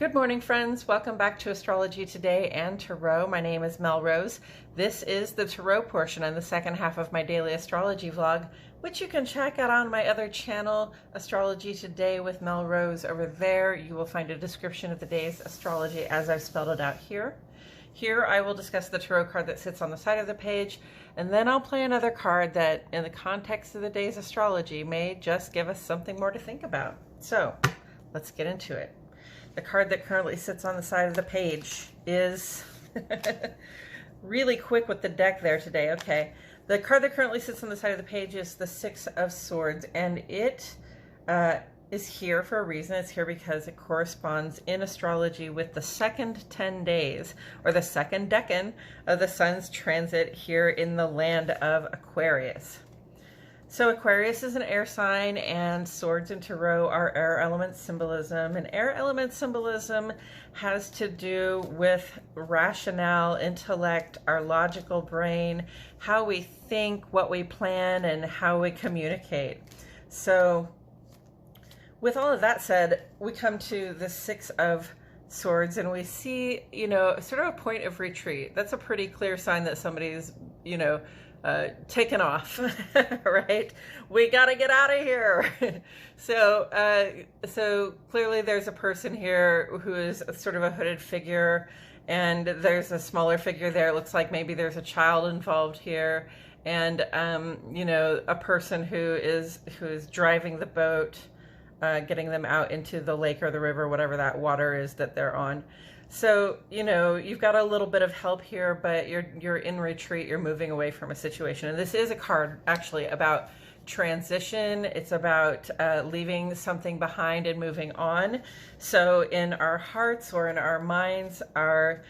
Good morning, friends. Welcome back to Astrology Today and Tarot. My name is Mel Rose. This is the Tarot portion and the second half of my daily astrology vlog, which you can check out on my other channel, Astrology Today with Mel Rose. Over there, you will find a description of the day's astrology as I've spelled it out here. Here, I will discuss the tarot card that sits on the side of the page, and then I'll play another card that, in the context of the day's astrology, may just give us something more to think about. So, let's get into it. The card that currently sits on the side of the page is really quick with the deck there today. Okay, the card that currently sits on the side of the page is the Six of Swords, and it is here for a reason. It's here because it corresponds in astrology with the second 10 days, or the second decan of the sun's transit here in the land of Aquarius. So Aquarius is an air sign, and swords in tarot are air element symbolism. And air element symbolism has to do with rationale, intellect, our logical brain, how we think, what we plan, and how we communicate. So with all of that said, we come to the Six of Swords, and we see, sort of a point of retreat. That's a pretty clear sign that somebody's, taken off, right? We got to get out of here. So clearly there's a person here who is sort of a hooded figure, and there's a smaller figure there. It looks like maybe there's a child involved here, and a person who is driving the boat, getting them out into the lake or the river, whatever that water is that they're on. So, you've got a little bit of help here, but you're in retreat, you're moving away from a situation. And this is a card actually about transition. It's about leaving something behind and moving on. So in our hearts or in our minds, a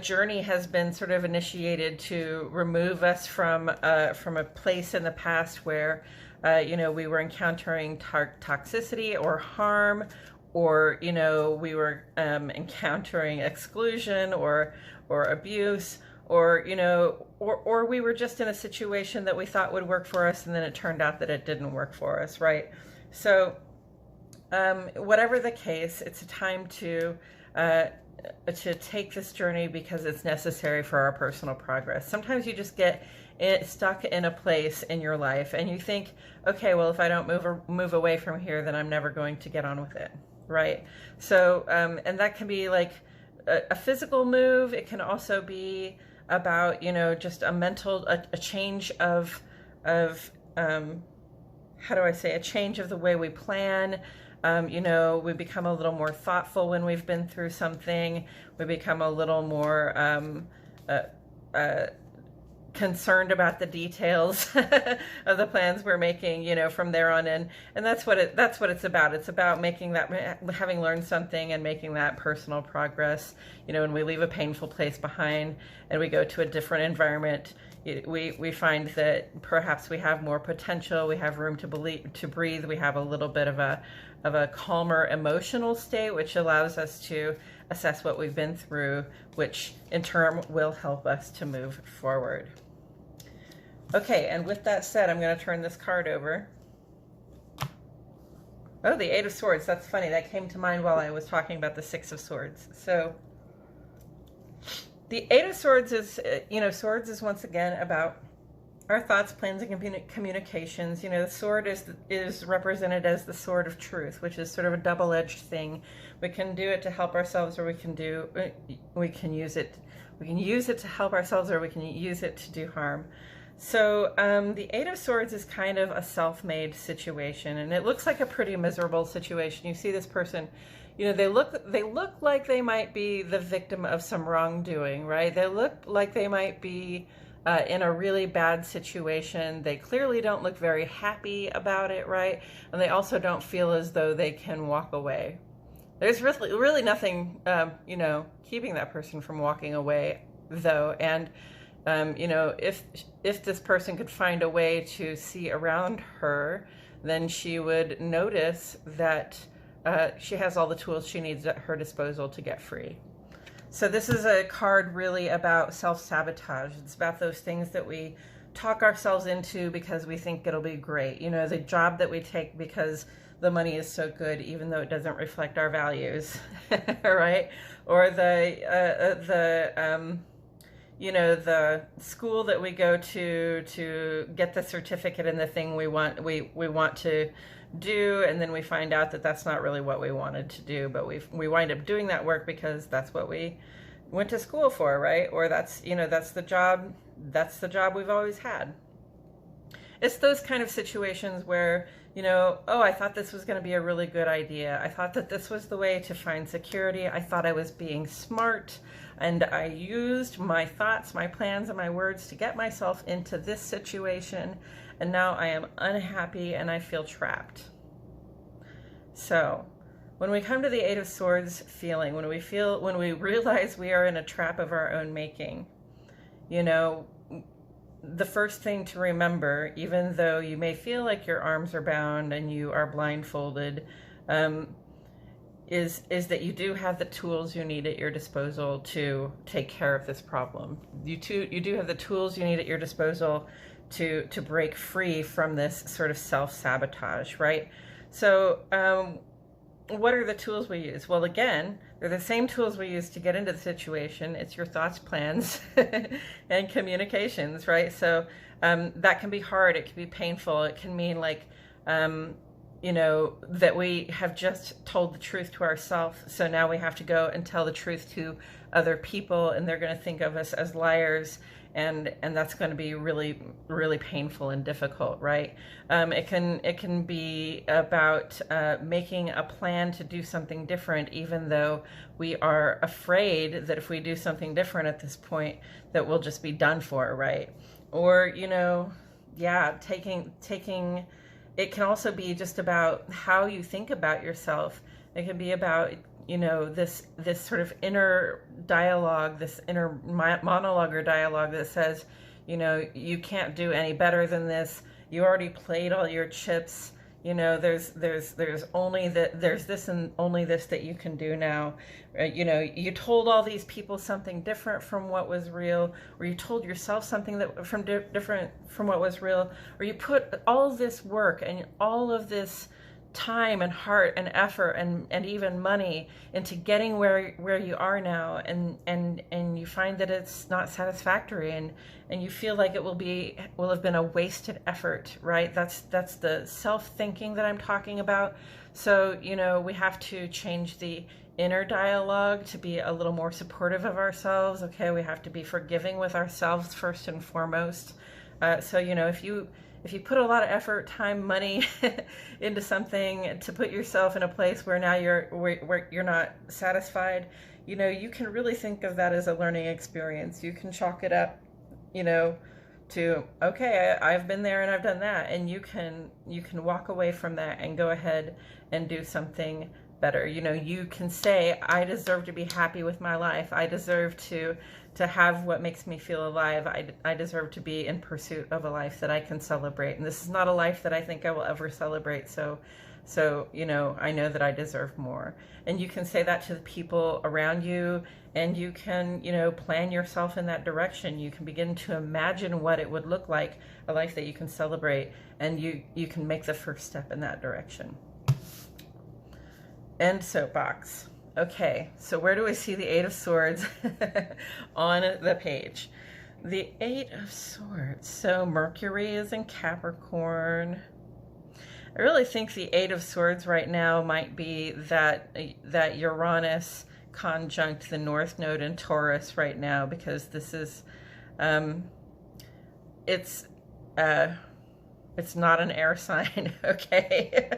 journey has been sort of initiated to remove us from a place in the past where, we were encountering toxicity or harm, or we were encountering exclusion or abuse, or we were just in a situation that we thought would work for us, and then it turned out that it didn't work for us, right? So whatever the case, it's a time to take this journey because it's necessary for our personal progress. Sometimes you just get stuck in a place in your life and you think, okay, well, if I don't move away from here, then I'm never going to get on with it, right? So and that can be like a physical move. It can also be about just a mental a change of how do I say, a change of the way we plan. We become a little more thoughtful when we've been through something. We become a little more concerned about the details of the plans we're making, from there on in. And that's what it's about. It's about making that, having learned something and making that personal progress. When we leave a painful place behind and we go to a different environment, we find that perhaps we have more potential, we have room to breathe, we have a little bit of a calmer emotional state, which allows us to assess what we've been through, which in turn will help us to move forward. Okay, and with that said, I'm going to turn this card over. Oh, the Eight of Swords. That's funny. That came to mind while I was talking about the Six of Swords. So the Eight of Swords is, swords is once again about our thoughts, plans, and communications. The sword is represented as the sword of truth, which is sort of a double-edged thing. We can do it to help ourselves, or we can use it to help ourselves, or we can use it to do harm. So the Eight of Swords is kind of a self-made situation, and it looks like a pretty miserable situation. You see this person, they look like they might be the victim of some wrongdoing, right? They look like they might be in a really bad situation. They clearly don't look very happy about it, right? And they also don't feel as though they can walk away. There's really nothing, keeping that person from walking away, though. And if this person could find a way to see around her, then she would notice that she has all the tools she needs at her disposal to get free. So this is a card really about self-sabotage. It's about those things that we talk ourselves into because we think it'll be great. The job that we take because the money is so good even though it doesn't reflect our values, right? Or the school that we go to get the certificate in the thing we want to do, and then we find out that that's not really what we wanted to do, but we wind up doing that work because that's what we went to school for, right? Or that's the job we've always had. It's those kind of situations where, oh, I thought this was going to be a really good idea. I thought that this was the way to find security. I thought I was being smart, and I used my thoughts, my plans, and my words to get myself into this situation, and now I am unhappy and I feel trapped. So when we come to the Eight of Swords feeling, when we realize we are in a trap of our own making, the first thing to remember, even though you may feel like your arms are bound and you are blindfolded, is that you do have the tools you need at your disposal to take care of this problem. You do have the tools you need at your disposal to break free from this sort of self-sabotage, right? So what are the tools we use? Well, again, they're the same tools we use to get into the situation. It's your thoughts, plans, and communications, right? So that can be hard. It can be painful. It can mean like, that we have just told the truth to ourselves. So now we have to go and tell the truth to other people, and they're going to think of us as liars. And that's going to be really, really painful and difficult, right? It can be about making a plan to do something different, even though we are afraid that if we do something different at this point, that we'll just be done for, right? Or taking. It can also be just about how you think about yourself. It can be about this sort of inner dialogue, this inner monologue or dialogue that says, you can't do any better than this. You already played all your chips. There's only there's this and only this that you can do now. You told all these people something different from what was real, or you told yourself something different from what was real, or you put all this work and all of this time and heart and effort and even money into getting where you are now, and you find that it's not satisfactory, and you feel like it will have been a wasted effort, right? That's the self-thinking that I'm talking about. So we have to change the inner dialogue to be a little more supportive of ourselves. Okay, we have to be forgiving with ourselves first and foremost. So if you put a lot of effort, time, money into something to put yourself in a place where now you're not satisfied, you can really think of that as a learning experience. You can chalk it up, to, okay, I've been there and I've done that, and you can walk away from that and go ahead and do something better. You can say, I deserve to be happy with my life. I deserve to have what makes me feel alive. I deserve to be in pursuit of a life that I can celebrate. And this is not a life that I think I will ever celebrate. So I know that I deserve more. And you can say that to the people around you, and you can, plan yourself in that direction. You can begin to imagine what it would look like, a life that you can celebrate, and you can make the first step in that direction. End soapbox. Okay, so where do we see the Eight of Swords on the page? The Eight of Swords. So Mercury is in Capricorn. I really think the Eight of Swords right now might be that Uranus conjunct the North Node in Taurus right now, because this is it's not an air sign, okay?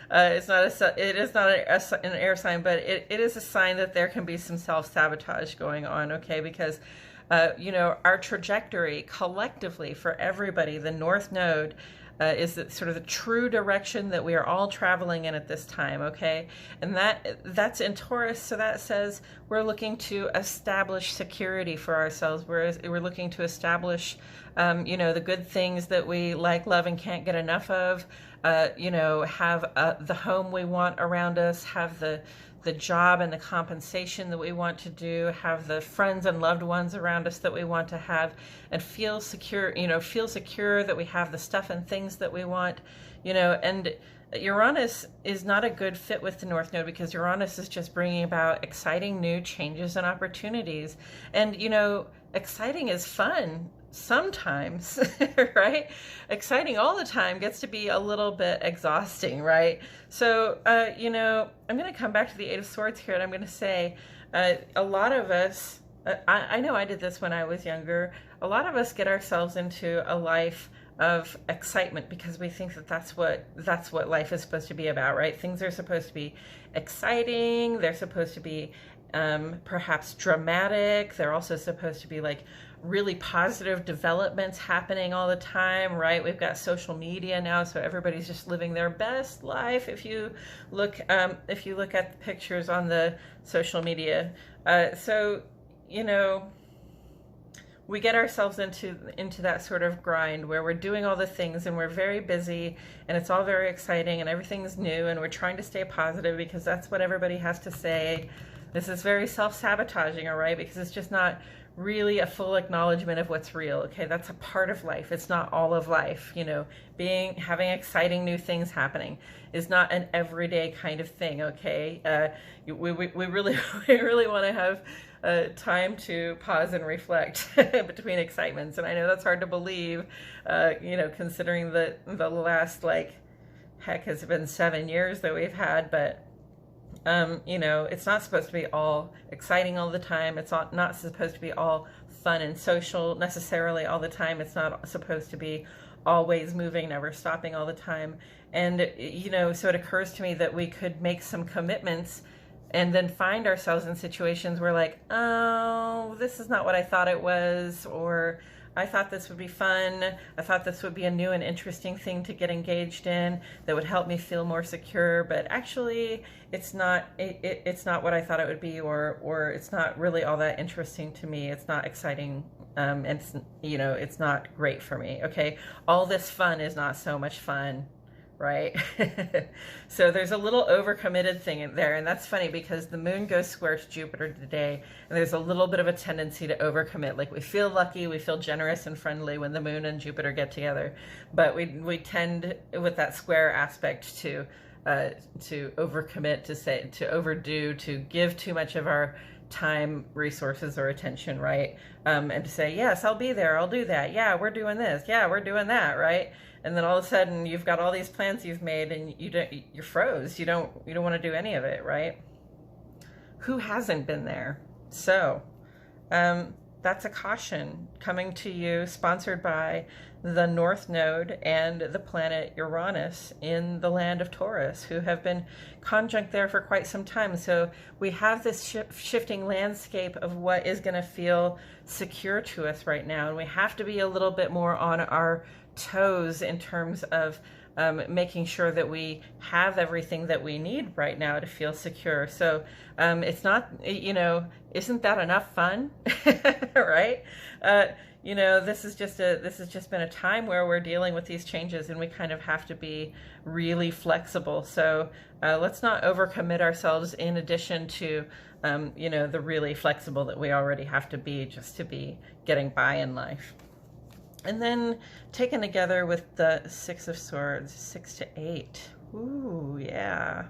It is not an air sign, but it is a sign that there can be some self-sabotage going on, okay? Because, our trajectory collectively for everybody, the North Node, is sort of the true direction that we are all traveling in at this time, okay? And that's in Taurus, so that says we're looking to establish security for ourselves. We're looking to establish, the good things that we like, love, and can't get enough of. Have the home we want around us, have the job and the compensation that we want to do, have the friends and loved ones around us that we want to have, and feel secure that we have the stuff and things that we want, and Uranus is not a good fit with the North Node because Uranus is just bringing about exciting new changes and opportunities. And, exciting is fun sometimes, right? Exciting all the time gets to be a little bit exhausting, right? So, I'm going to come back to the Eight of Swords here, and I'm going to say a lot of us, I know I did this when I was younger, a lot of us get ourselves into a life of excitement because we think that that's what life is supposed to be about, right? Things are supposed to be exciting. They're supposed to be perhaps dramatic. They're also supposed to be like really positive developments happening all the time, right? We've got social media now, so everybody's just living their best life. If you look at the pictures on the social media, we get ourselves into that sort of grind where we're doing all the things and we're very busy and it's all very exciting and everything's new and we're trying to stay positive because that's what everybody has to say. This is very self-sabotaging, all right? Because it's just not really a full acknowledgement of what's real. Okay, that's a part of life. It's not all of life. Having exciting new things happening is not an everyday kind of thing. Okay, we really we really want to have time to pause and reflect between excitements, and I know that's hard to believe. Considering that the last has been 7 years that we've had, but. It's not supposed to be all exciting all the time. It's not supposed to be all fun and social necessarily all the time. It's not supposed to be always moving, never stopping all the time. And, so it occurs to me that we could make some commitments and then find ourselves in situations where oh, this is not what I thought it was, or I thought this would be fun. I thought this would be a new and interesting thing to get engaged in that would help me feel more secure, but actually it's not what I thought it would be, or it's not really all that interesting to me. It's not exciting, and it's not great for me. Okay, all this fun is not so much fun, right? So there's a little overcommitted thing in there, and that's funny because the moon goes square to Jupiter today, and there's a little bit of a tendency to overcommit. Like we feel lucky, we feel generous and friendly when the moon and Jupiter get together, but we tend with that square aspect to overcommit, to overdo, to give too much of our time, resources, or attention, right? And to say, yes, I'll be there, I'll do that, yeah, we're doing this, yeah, we're doing that, right? And then all of a sudden you've got all these plans you've made and you're froze. You don't want to do any of it, right? Who hasn't been there? So that's a caution coming to you, sponsored by the North Node and the planet Uranus in the land of Taurus, who have been conjunct there for quite some time. So we have this shifting landscape of what is going to feel secure to us right now, and we have to be a little bit more on our toes in terms of making sure that we have everything that we need right now to feel secure. So it's not, isn't that enough fun? Right? This has just been a time where we're dealing with these changes and we kind of have to be really flexible. So let's not overcommit ourselves in addition to the really flexible that we already have to be just to be getting by in life. And then taken together with the Six of Swords, 6 to 8. Ooh, yeah.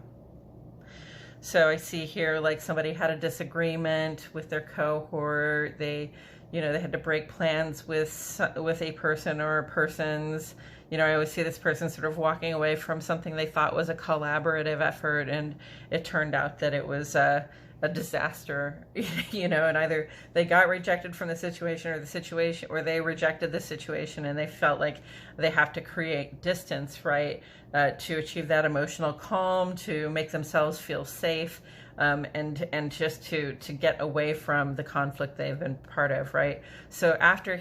So I see here somebody had a disagreement with their cohort. They had to break plans with a person or persons. I always see this person sort of walking away from something they thought was a collaborative effort, and it turned out that it was a disaster, and either they got rejected from the situation, or they rejected the situation, and they felt like they have to create distance, right, to achieve that emotional calm, to make themselves feel safe, and just to get away from the conflict they've been part of, right? So after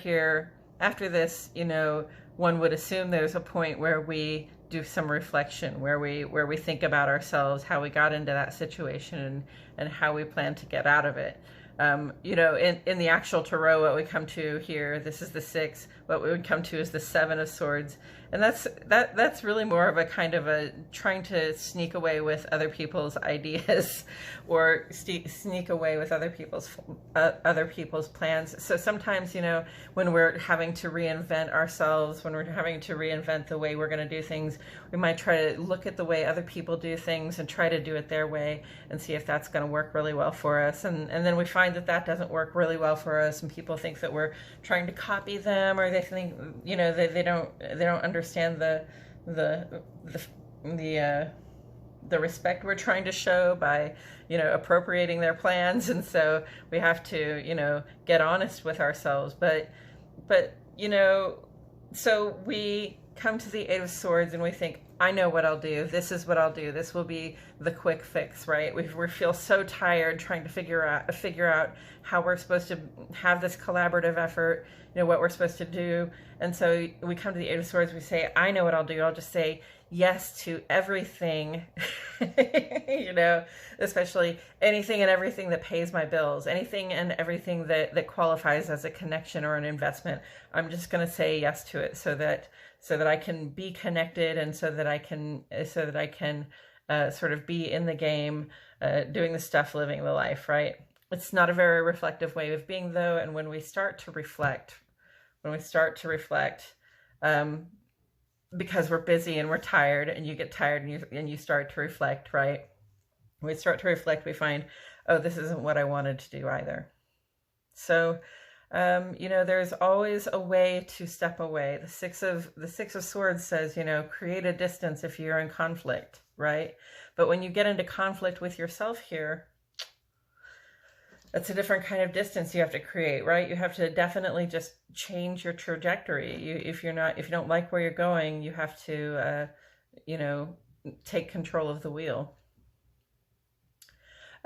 this, one would assume there's a point where we do some reflection, where we think about ourselves, how we got into that situation, and how we plan to get out of it. In the actual tarot, what we come to here, this is the 6. What we would come to is the 7 of Swords, and that's really more of a kind of a trying to sneak away with other people's ideas, or sneak away with other people's plans. So sometimes, you know, when we're having to reinvent ourselves, when we're having to reinvent the way we're going to do things, we might try to look at the way other people do things and try to do it their way and see if that's going to work really well for us. And then we find that that doesn't work really well for us, and people think that we're trying to copy them, or they think, you know, they don't understand the respect we're trying to show by, you know, appropriating their plans. And so we have to, you know, get honest with ourselves. But you know, so we come to the Eight of Swords and we think, I know what I'll do. This is what I'll do. This will be the quick fix, right? We feel so tired trying to figure out how we're supposed to have this collaborative effort, you know, what we're supposed to do. And so we come to the Eight of Swords, we say, I know what I'll do. I'll just say yes to everything, you know, especially anything and everything that pays my bills, anything and everything that qualifies as a connection or an investment. I'm just going to say yes to it so that I can be connected, and so that I can sort of be in the game, doing the stuff, living the life, right? It's not a very reflective way of being, though. And when we start to reflect, because we're busy and we're tired, and you get tired and you start to reflect, right? When we start to reflect, we find, oh, this isn't what I wanted to do either. So, you know, there's always a way to step away. The Six of Swords says, you know, create a distance if you're in conflict, right? But when you get into conflict with yourself here, that's a different kind of distance you have to create, right? You have to definitely just change your trajectory. If you don't like where you're going, you have to, you know, take control of the wheel.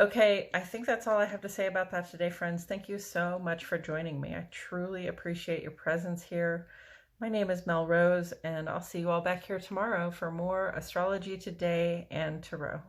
Okay, I think that's all I have to say about that today, friends. Thank you so much for joining me. I truly appreciate your presence here. My name is Mel Rose, and I'll see you all back here tomorrow for more Astrology Today and Tarot.